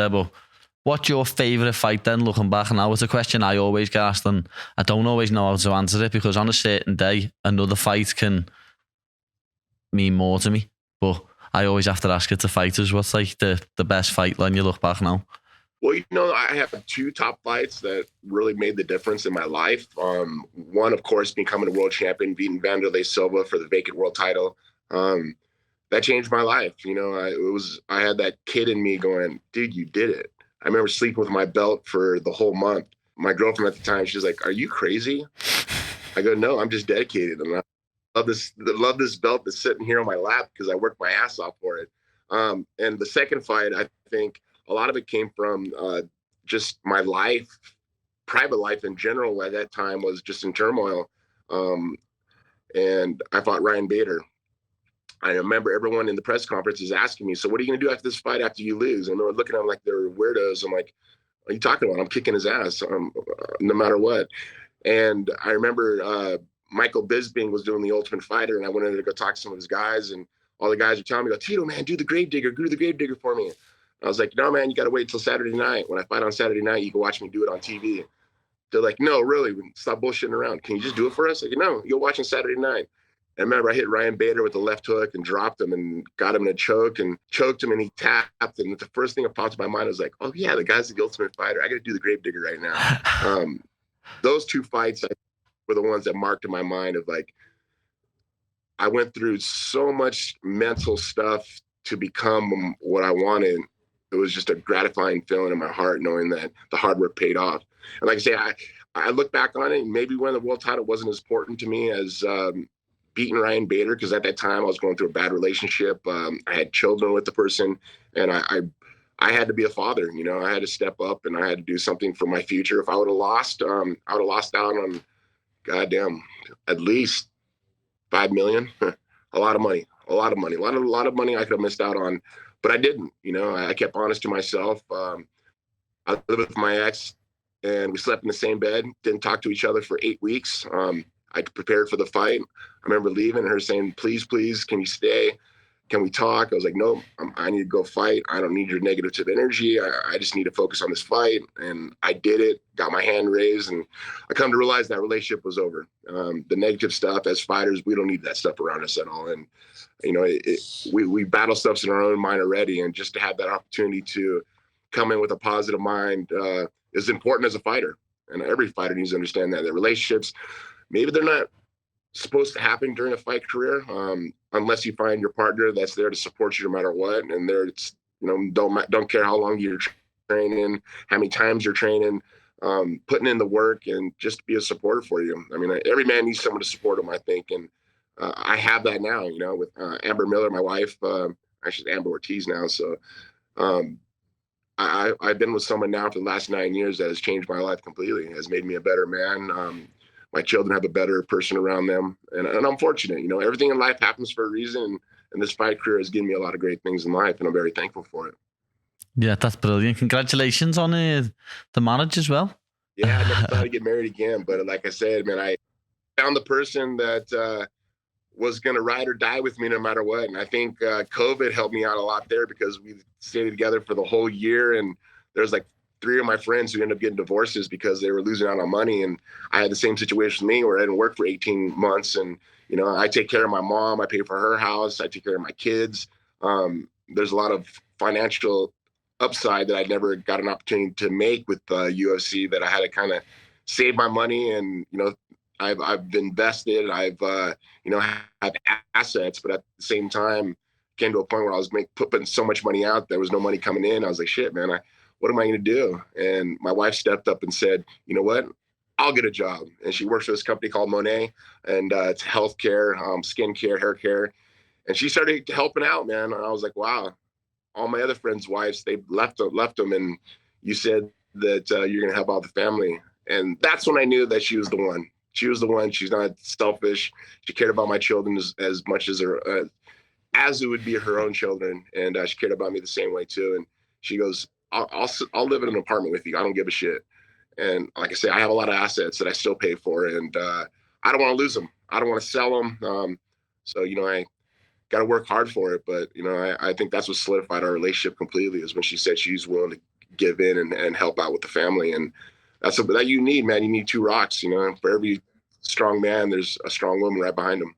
there, but what's your favourite fight then, looking back now? It's a question I always get asked, and I don't always know how to answer it, because on a certain day, another fight can mean more to me. But I always have to ask it to fighters, what's like the best fight when you look back now? Well, I have two top fights that really made the difference in my life. One, of course, becoming a world champion, beating Vanderlei Silva for the vacant world title. That changed my life. I had that kid in me going, dude, you did it. I remember sleeping with my belt for the whole month. My girlfriend at the time, she was like, are you crazy? I go, no, I'm just dedicated. And I love this belt that's sitting here on my lap because I worked my ass off for it. And the second fight, I think a lot of it came from just my life, private life in general at that time was just in turmoil. And I fought Ryan Bader. I remember everyone in the press conference is asking me, so what are you going to do after this fight after you lose? And they were looking at them like they're weirdos. I'm like, what are you talking about? I'm kicking his ass no matter what. And I remember Michael Bisping was doing The Ultimate Fighter, and I went in to go talk to some of his guys, and all the guys are telling me, Tito, man, do the Gravedigger for me. I was like, no, man, you got to wait till Saturday night. When I fight on Saturday night, you can watch me do it on TV. They're like, no, really, stop bullshitting around. Can you just do it for us? Like, no, you'll watch on Saturday night. I remember I hit Ryan Bader with the left hook and dropped him and got him in a choke and choked him, and he tapped. And the first thing that popped in my mind was like, oh, yeah, the guy's the Ultimate Fighter. I got to do the Gravedigger right now. Those two fights were the ones that marked in my mind of like, I went through so much mental stuff to become what I wanted. It was just a gratifying feeling in my heart, knowing that the hard work paid off. And like I say, I look back on it, and maybe winning the world title wasn't as important to me as beating Ryan Bader, because at that time I was going through a bad relationship. I had children with the person, and I had to be a father. I had to step up, and I had to do something for my future. If I would have lost, I would have lost out on, goddamn, at least $5 million. A lot of money a lot of money I could have missed out on, but I didn't. I kept honest to myself. I lived with my ex, and we slept in the same bed, didn't talk to each other for 8 weeks. I prepared for the fight. I remember leaving and her saying, please, can you stay? Can we talk? I was like, no, I need to go fight. I don't need your negative energy. I just need to focus on this fight. And I did it, got my hand raised, and I come to realize that relationship was over. The negative stuff, as fighters, we don't need that stuff around us at all. And, we battle stuff in our own mind already. And just to have that opportunity to come in with a positive mind is important as a fighter. And every fighter needs to understand that relationships, maybe they're not supposed to happen during a fight career, unless you find your partner that's there to support you no matter what. And don't care how long you're training, how many times you're training, putting in the work, and just be a supporter for you. I mean, every man needs someone to support him, I think. And I have that now, with Amber Miller, my wife, actually Amber Ortiz now. So I've been with someone now for the last 9 years that has changed my life completely. It has made me a better man. My children have a better person around them. And I'm fortunate, everything in life happens for a reason. And this fight career has given me a lot of great things in life, and I'm very thankful for it. Yeah, that's brilliant. Congratulations on the marriage as well. Yeah, I never thought I'd get married again. But like I said, man, I found the person that was going to ride or die with me no matter what. And I think COVID helped me out a lot there, because we stayed together for the whole year. And there's like 3 of my friends who ended up getting divorces because they were losing out on money. And I had the same situation with me, where I didn't work for 18 months. And, I take care of my mom. I pay for her house. I take care of my kids. There's a lot of financial upside that I never got an opportunity to make with UFC, that I had to kind of save my money. And, I've invested. I've, have assets, but at the same time, came to a point where I was putting so much money out, there was no money coming in. I was like, shit, man, what am I going to do? And my wife stepped up and said, you know what? I'll get a job. And she works for this company called Monet, and it's healthcare, skincare, hair care. And she started helping out, man. And I was like, wow, all my other friends' wives, they left them. And you said that you're going to help out the family. And that's when I knew that she was the one. She was the one. She's not selfish. She cared about my children as much as as it would be her own children. And she cared about me the same way too. And she goes, I'll live in an apartment with you. I don't give a shit. And like I say, I have a lot of assets that I still pay for, and I don't want to lose them. I don't want to sell them. So, I got to work hard for it. But, I think that's what solidified our relationship completely, is when she said she's willing to give in and help out with the family. And that's that you need, man. You need two rocks, you know, for every strong man, there's a strong woman right behind him.